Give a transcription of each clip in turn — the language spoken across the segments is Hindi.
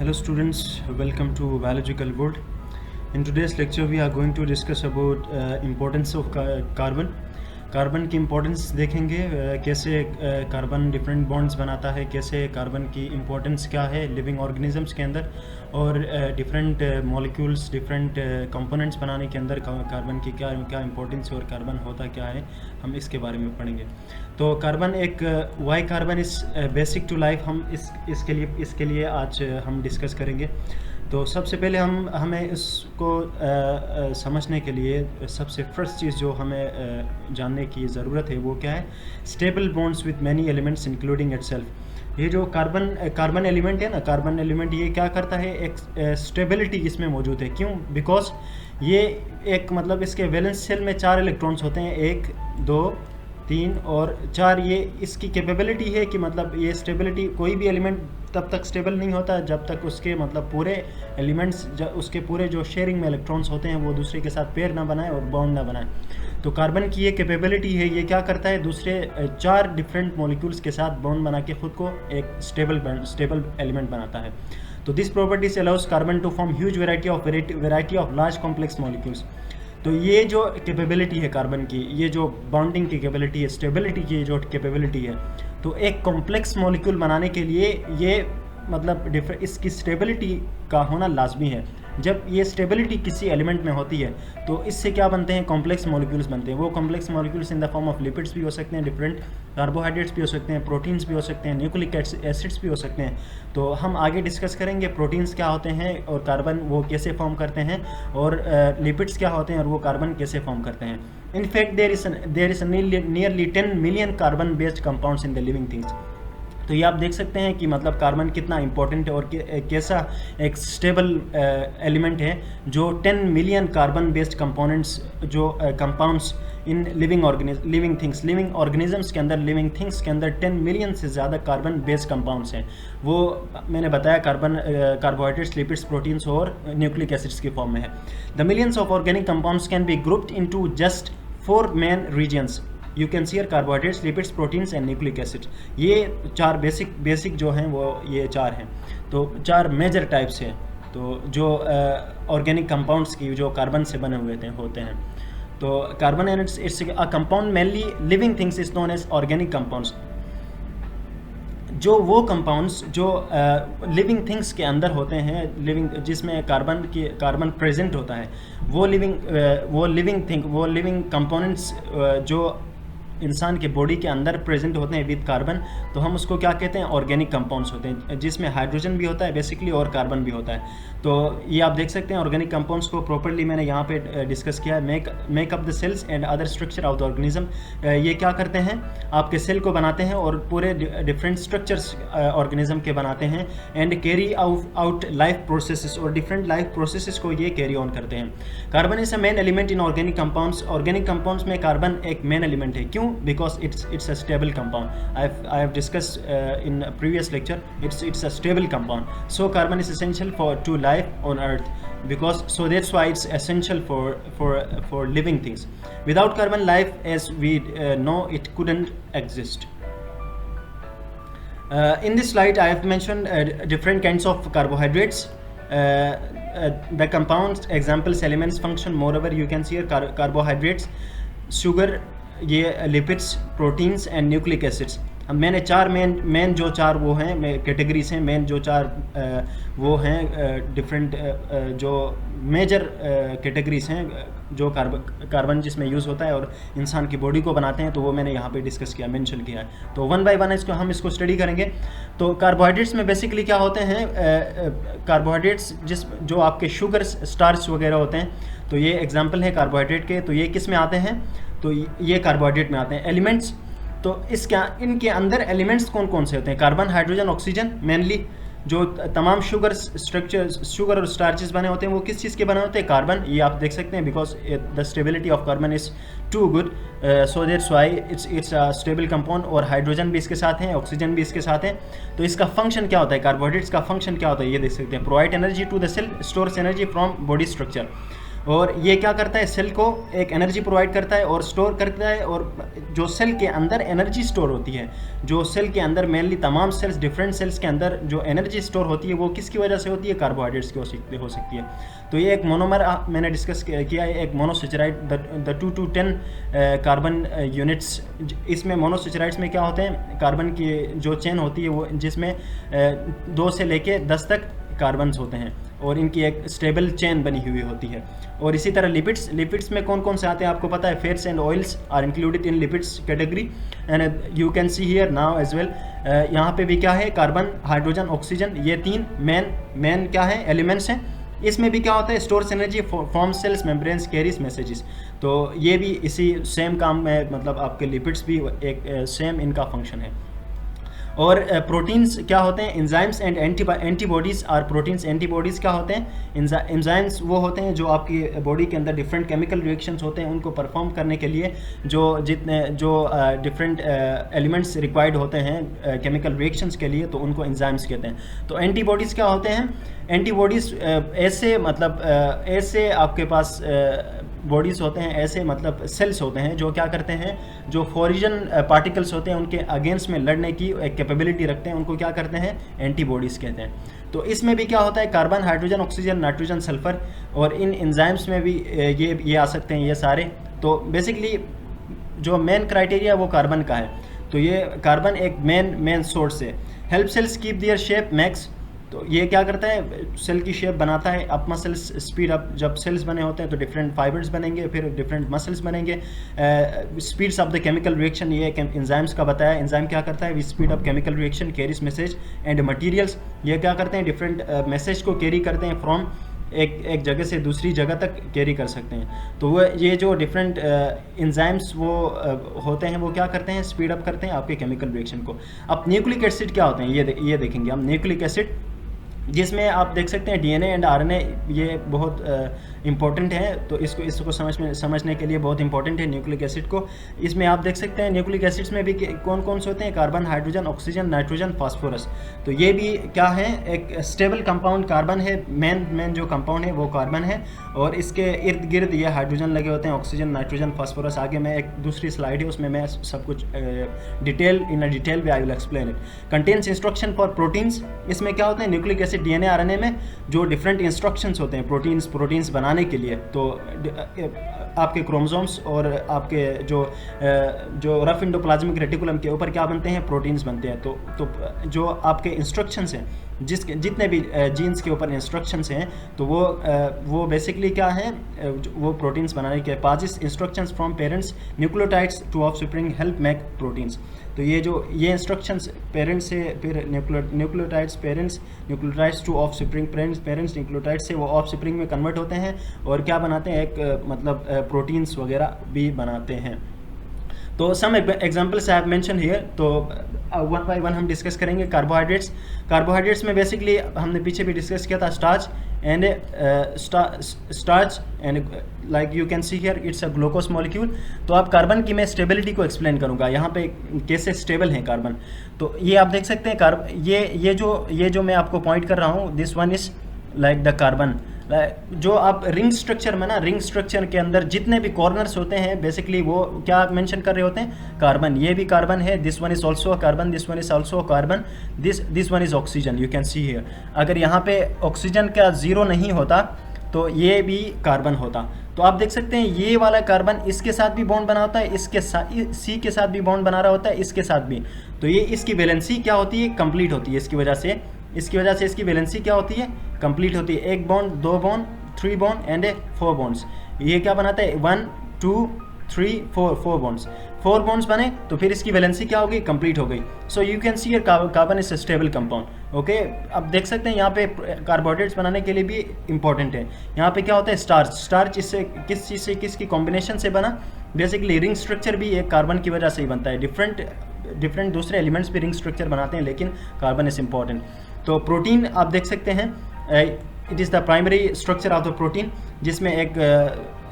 Hello students, welcome to Biological World. In today's lecture we are going to discuss about importance of carbon. Carbon की इम्पोर्टेंस देखेंगे, कैसे कार्बन डिफरेंट बॉन्ड्स बनाता है, कैसे कार्बन की इम्पोर्टेंस क्या है लिविंग ऑर्गेनिजम्स के अंदर, और डिफरेंट मॉलिक्यूल्स डिफरेंट कंपोनेंट्स बनाने के अंदर कार्बन की क्या क्या इम्पोर्टेंस है और कार्बन होता क्या है, हम इसके बारे में पढ़ेंगे। तो कार्बन एक why carbon is basic to life, हम इसके लिए आज हम डिस्कस करेंगे। तो सबसे पहले हमें इसको समझने के लिए सबसे फर्स्ट चीज़ जो हमें जानने की ज़रूरत है वो क्या है, stable bonds with many elements including itself. ये जो कार्बन एलिमेंट है ना, कार्बन एलिमेंट ये क्या करता है, एक स्टेबिलिटी इसमें मौजूद है। क्यों? बिकॉज ये एक मतलब इसके वैलेंस शेल में 4 इलेक्ट्रॉन्स होते हैं, 1 2 3 और 4। ये इसकी कैपेबिलिटी है कि मतलब ये स्टेबिलिटी, कोई भी एलिमेंट तब तक स्टेबल नहीं होता जब तक उसके मतलब पूरे एलिमेंट्स उसके पूरे जो शेयरिंग में इलेक्ट्रॉन्स होते हैं वो दूसरे के साथ पेयर ना बनाए और बॉन्ड ना बनाए। तो कार्बन की ये कैपेबिलिटी है, ये क्या करता है, दूसरे 4 डिफरेंट मॉलिक्यूल्स के साथ बॉन्ड बना के खुद को एक स्टेबल एलिमेंट बनाता है। तो this properties allows carbon to form huge variety of large complex molecules. तो ये जो कैपेबिलिटी है कार्बन की, ये जो बॉन्डिंग की कैपेबिलिटी है, स्टेबिलिटी की जो कैपेबिलिटी है, तो एक कॉम्प्लेक्स मॉलिक्यूल बनाने के लिए ये मतलब इसकी स्टेबिलिटी का होना लाजमी है। जब ये स्टेबिलिटी किसी एलिमेंट में होती है तो इससे क्या बनते हैं, कॉम्प्लेक्स मॉलिक्यूल्स बनते हैं। वो complex molecules in the form of lipids भी हो सकते हैं, डिफरेंट कार्बोहाइड्रेट्स भी हो सकते हैं, प्रोटीन्स भी हो सकते हैं, न्यूक्लिक एसिड्स भी हो सकते हैं। तो हम आगे डिस्कस करेंगे प्रोटीन्स क्या होते हैं और कार्बन वो कैसे फॉर्म करते हैं, और लिपिड्स क्या होते हैं और वो कार्बन कैसे फॉर्म करते हैं। In fact, there is nearly 10 million carbon-based compounds in the living things. तो ये आप देख सकते हैं कि मतलब कार्बन कितना इंपॉर्टेंट है और कैसा एक स्टेबल एलिमेंट है, जो 10 मिलियन कार्बन बेस्ड कंपोनेंट्स जो कंपाउंड्स इन लिविंग ऑर्गेनिजम्स के अंदर, लिविंग थिंग्स के अंदर 10 मिलियन से ज़्यादा कार्बन बेस्ड कंपाउंड्स हैं। वो मैंने बताया कार्बोहाइड्रेट्स, लिपिड्स, प्रोटीन्स और न्यूक्लिक एसिड्स की फॉर्म में है। The millions of organic compounds can be grouped into just 4 main regions. You can see carbohydrates, lipids, proteins and nucleic acid. ये 4 बेसिक जो हैं वो ये 4 हैं। तो 4 मेजर टाइप्स हैं तो जो ऑर्गेनिक कंपाउंड्स की जो कार्बन से बने हुए होते हैं। तो carbon and its a compound mainly living things is known as organic compounds. जो वो कंपाउंड्स जो लिविंग थिंग्स के अंदर होते हैं, जिसमें कार्बन प्रेजेंट होता है, वो लिविंग कंपोनेंट्स जो इंसान के बॉडी के अंदर प्रेजेंट होते हैं विद कार्बन, तो हम उसको क्या कहते हैं, ऑर्गेनिक कंपाउंड्स होते हैं, जिसमें हाइड्रोजन भी होता है बेसिकली और कार्बन भी होता है। तो ये आप देख सकते हैं ऑर्गेनिक कंपाउंड्स को प्रॉपर्ली मैंने यहाँ पे डिस्कस किया है। Make up the cells and other structure of the organism. ये क्या करते हैं, आपके सेल को बनाते हैं और पूरे डिफरेंट स्ट्रक्चर्स ऑर्गेनिज्म के बनाते हैं, and carry out life processes, और डिफरेंट लाइफ प्रोसेसेस को ये कैरी ऑन करते हैं। Carbon is a main element in organic compounds. Organic compounds में कार्बन एक मेन एलिमेंट है। क्यों? Because it's a stable compound. I have discussed in a previous lecture. It's a stable compound. So carbon is essential to life on Earth, because so that's why it's essential for living things. Without carbon, life as we know it couldn't exist. In this slide, I have mentioned different kinds of carbohydrates. The compounds, examples, elements, function. Moreover, you can see here carbohydrates, sugar, ये lipids, proteins and nucleic acids. मैंने 4 मेन जो 4 वो हैं कैटेगरीज हैं, मेन जो 4 वो हैं डिफरेंट जो मेजर कैटेगरीज हैं जो कार्बन जिसमें यूज़ होता है और इंसान की बॉडी को बनाते हैं, तो वो मैंने यहाँ पे डिस्कस किया, मेंशन किया है। तो 1 बाय 1 हम इसको स्टडी करेंगे। तो कार्बोहाइड्रेट्स में बेसिकली क्या होते हैं, कार्बोहाइड्रेट्स जो आपके शुगर, स्टार्च वगैरह होते हैं, तो ये एग्जाम्पल है कार्बोहाइड्रेट के। तो ये किस में आते हैं, तो ये कार्बोहाइड्रेट में आते हैं। एलिमेंट्स, तो इनके अंदर एलिमेंट्स कौन कौन से होते हैं, कार्बन, हाइड्रोजन, ऑक्सीजन। मेनली जो तमाम शुगर और स्टार्चेस बने होते हैं वो किस चीज़ के बने होते हैं, कार्बन। ये आप देख सकते हैं, because the stability of carbon is too good, so that's why it's a stable compound. और हाइड्रोजन भी इसके साथ हैं, ऑक्सीजन भी इसके साथ हैं। तो इसका फंक्शन क्या होता है, कार्बोहाइड्रेट्स का फंक्शन क्या होता है, ये देख सकते हैं। Provide energy to the cell, stores energy from body structure. और ये क्या करता है, सेल को एक एनर्जी प्रोवाइड करता है और स्टोर करता है। और जो सेल के अंदर एनर्जी स्टोर होती है, जो सेल के अंदर मेनली तमाम सेल्स, डिफरेंट सेल्स के अंदर जो एनर्जी स्टोर होती है वो किसकी वजह से होती है, कार्बोहाइड्रेट्स की हो सकती है। तो ये एक मोनोमर मैंने डिस्कस किया है, एक monosaccharide, the 2 to 10 carbon units. इसमें मोनोसेचराइड्स में क्या होते हैं, कार्बन की जो चेन होती है वो जिसमें 2 से लेके 10 तक कार्बन्स होते हैं और इनकी एक स्टेबल चेन बनी हुई होती है। और इसी तरह लिपिड्स में कौन कौन से आते हैं आपको पता है, fats and oils are included in lipids category and you can see here now as well. यहाँ पे भी क्या है, कार्बन, हाइड्रोजन, ऑक्सीजन, ये 3 मेन क्या है, एलिमेंट्स हैं। इसमें भी क्या होता है, stores energy, form cells, membranes, carries messages. तो ये भी इसी सेम काम में, मतलब आपके लिपिड्स भी एक सेम इनका फंक्शन है। और प्रोटीन्स क्या होते हैं, enzymes and antibodies are proteins. Antibodies क्या होते हैं, एंजाइम्स वो होते हैं जो आपकी बॉडी के अंदर डिफरेंट केमिकल रिएक्शंस होते हैं उनको परफॉर्म करने के लिए जो डिफरेंट एलिमेंट्स रिक्वायर्ड होते हैं केमिकल रिएक्शंस के लिए, तो उनको एंजाइम्स कहते हैं। तो एंटीबॉडीज़ क्या होते हैं, एंटीबॉडीज़ ऐसे आपके पास बॉडीज़ होते हैं, ऐसे मतलब सेल्स होते हैं जो क्या करते हैं, जो फॉरिजन पार्टिकल्स होते हैं उनके अगेंस्ट में लड़ने की एक कैपेबिलिटी रखते हैं, उनको क्या करते हैं, एंटीबॉडीज़ कहते हैं। तो इसमें भी क्या होता है, carbon, hydrogen, oxygen, nitrogen, sulphur, और इन एंजाइम्स में भी ये आ सकते हैं ये सारे। तो बेसिकली जो मेन क्राइटेरिया वो कार्बन का है। तो ये कार्बन एक मेन सोर्स है। Help cells keep their shape max. तो ये क्या करता है, सेल की शेप बनाता है, अप मसल्स स्पीड अप। जब सेल्स बने होते हैं तो डिफरेंट फाइबर्स बनेंगे, फिर डिफरेंट मसल्स बनेंगे। Speeds of the chemical reaction, ये एंजाइम्स का बताया। एंजाइम क्या करता है, we speed up chemical reaction, carries message and materials. ये क्या करते हैं, डिफरेंट मैसेज को कैरी करते हैं फ्रॉम एक जगह से दूसरी जगह तक कैरी कर सकते हैं। तो वो ये जो डिफरेंट एंजाइम्स वो होते हैं वो क्या करते हैं, स्पीड अप करते हैं आपके केमिकल रिएक्शन को। अब न्यूक्लिक एसिड क्या होते हैं, ये देखेंगे हम। न्यूक्लिक एसिड जिसमें आप देख सकते हैं डीएनए एंड आरएनए, ये बहुत इंपॉर्टेंट है। तो इसको समझने के लिए बहुत इंपॉर्टेंट है न्यूक्लिक एसिड को। इसमें आप देख सकते हैं न्यूक्लिक एसिड्स में भी कौन कौन से होते हैं, carbon, hydrogen, oxygen, nitrogen, phosphorus. तो ये भी क्या है, एक स्टेबल कंपाउंड कार्बन है। मेन जो कंपाउंड है वो कार्बन है, और इसके इर्द गिर्द ये हाइड्रोजन लगे होते हैं, ऑक्सीजन, नाइट्रोजन, फास्फोरस। आगे मैं एक दूसरी स्लाइड है उसमें मैं सब कुछ detail way I will explain it. Contains instruction for proteins. इसमें क्या होते हैं, न्यूक्लिक एसिड डीएनए आरएनए में जो डिफरेंट इंस्ट्रक्शंस होते हैं प्रोटीन्स बनाने के लिए। तो आपके क्रोमोसोम्स और आपके जो रफ इंडोप्लाज्मिक रेटिकुलम के ऊपर क्या बनते हैं, प्रोटीन्स बनते हैं। तो जो आपके इंस्ट्रक्शंस हैं, जितने भी जीन्स के ऊपर इंस्ट्रक्शंस हैं, तो वो बेसिकली क्या हैं, वो प्रोटीन्स बनाने के passes instructions from parents nucleotides to offspring help make proteins. तो ये इंस्ट्रक्शंस पेरेंट्स से, फिर nucleotides nucleotides to offspring, parents nucleotides से वो ऑफस्प्रिंग में कन्वर्ट होते हैं और क्या बनाते हैं, एक मतलब प्रोटीन्स वगैरह भी बनाते हैं। तो some examples I have mention here. तो वन बाय वन हम डिस्कस करेंगे। कार्बोहाइड्रेट्स में बेसिकली हमने पीछे भी डिस्कस किया था, starch and like you can see here it's a glucose molecule. तो आप कार्बन की मैं स्टेबिलिटी को एक्सप्लेन करूंगा, यहाँ पे कैसे स्टेबल है कार्बन। तो ये आप देख सकते हैं, ये जो मैं आपको पॉइंट कर रहा हूँ, this one is like the carbon. जो आप रिंग स्ट्रक्चर में ना, रिंग स्ट्रक्चर के अंदर जितने भी कॉर्नर्स होते हैं बेसिकली वो क्या मेंशन कर रहे होते हैं, कार्बन। ये भी कार्बन है, this one is also carbon, this one is also carbon, this one is oxygen, you can see here. अगर यहाँ पे ऑक्सीजन का जीरो नहीं होता तो ये भी कार्बन होता। तो आप देख सकते हैं ये वाला कार्बन इसके साथ भी बॉन्ड बना होता है, इसके साथ सी के साथ भी बॉन्ड बना रहा होता है, इसके साथ भी। तो ये इसकी वैलेंसी क्या होती है, कंप्लीट होती है। इसकी वजह से इसकी वैलेंसी क्या होती है, कंप्लीट होती है। 1 bond, 2 bond, 3 bond and 4 bonds. ये क्या बनाता है, 1 2 3 4 बॉन्ड्स। 4 बॉन्ड्स बने तो फिर इसकी वैलेंसी क्या होगी, कंप्लीट हो गई। So you can C carbon is stable compound. Okay, अब देख सकते हैं यहाँ पे कार्बोहाइड्रेट्स बनाने के लिए भी इंपॉर्टेंट है। यहाँ पे क्या होता है, स्टार्च इससे किस चीज़ से, किसकी कॉम्बिनेशन से बना, बेसिकली रिंग स्ट्रक्चर भी एक कार्बन की वजह से ही बनता है। डिफरेंट दूसरे एलिमेंट्स भी रिंग स्ट्रक्चर बनाते हैं, लेकिन कार्बन इज इंपॉर्टेंट। तो प्रोटीन आप देख सकते हैं, it is the primary structure of the protein, जिसमें एक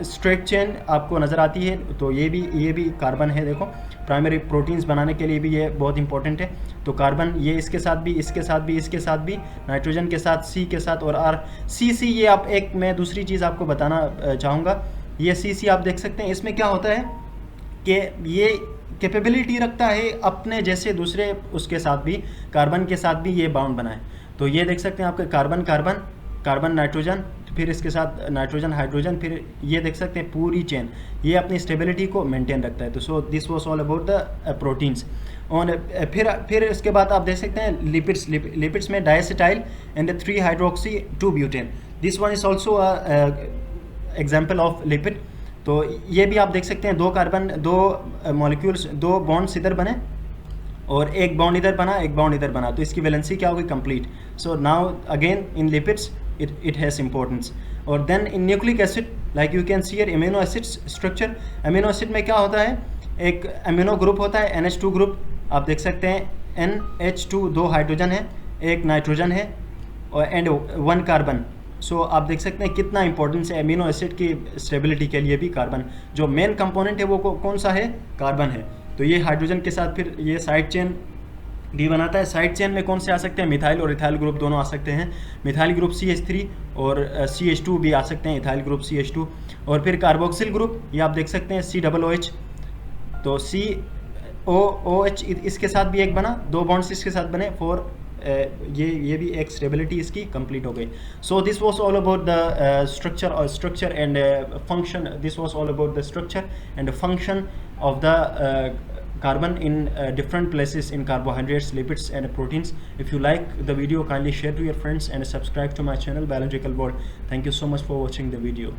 स्ट्रेट चेन आपको नज़र आती है, तो ये भी कार्बन है। देखो प्राइमरी प्रोटीन्स बनाने के लिए भी ये बहुत इंपॉर्टेंट है। तो कार्बन ये इसके साथ भी, इसके साथ भी, इसके साथ भी, नाइट्रोजन के साथ, सी के साथ और आर सी ये आप एक मैं दूसरी चीज़ आपको बताना चाहूँगा। ये सी आप देख सकते हैं, इसमें क्या होता है कि ये कैपेबिलिटी रखता है अपने जैसे दूसरे उसके साथ भी, कार्बन के साथ भी ये बाउंड बनाए। तो ये देख सकते हैं आपके कार्बन कार्बन कार्बन नाइट्रोजन, फिर इसके साथ नाइट्रोजन हाइड्रोजन, फिर ये देख सकते हैं पूरी चेन ये अपनी स्टेबिलिटी को मेंटेन रखता है। तो so this was all about the proteins. और फिर इसके बाद आप देख सकते हैं लिपिड्स में diacetyl and 3 hydroxy 2 butane, this one is also example of lipid. तो ये भी आप देख सकते हैं, 2 कार्बन, 2 मॉलिक्यूल्स, 2 बॉन्ड्स इधर बने और एक बॉन्ड इधर बना, एक बॉन्ड इधर बना, तो इसकी वैलेंसी क्या होगी? Complete. So now again in lipids it has importance। और then in nucleic acid like you can see here amino acids structure। amino acid में क्या होता है? एक अमीनो ग्रुप होता है NH2 ग्रुप, आप देख सकते हैं NH2, 2 हाइड्रोजन है, एक नाइट्रोजन है और एंड 1 कार्बन। सो आप देख सकते हैं कितना इंपॉर्टेंस है अमीनो एसिड की स्टेबिलिटी के लिए भी। कार्बन जो मेन कंपोनेंट है वो कौन सा है? कार्बन है। तो ये हाइड्रोजन के साथ फिर ये साइड चेन डी बनाता है। साइड चेन में कौन से आ सकते हैं? मिथाइल और इथाइल ग्रुप दोनों आ सकते हैं। मिथाइल ग्रुप CH3 और CH2 भी आ सकते हैं, इथाइल ग्रुप CH2। और फिर कार्बोक्सिल ग्रुप ये आप देख सकते हैं COOH। तो COOH इसके साथ भी एक बना, 2 बॉन्ड्स इसके साथ बने, 4 ये भी एक स्टेबिलिटी इसकी कंप्लीट हो गई। So this was all about the structure and function. This was all about the structure and function of the carbon in different places in carbohydrates, lipids and proteins. If you like the video, kindly share to your friends and subscribe to my channel Biological World. Thank you so much for watching the video.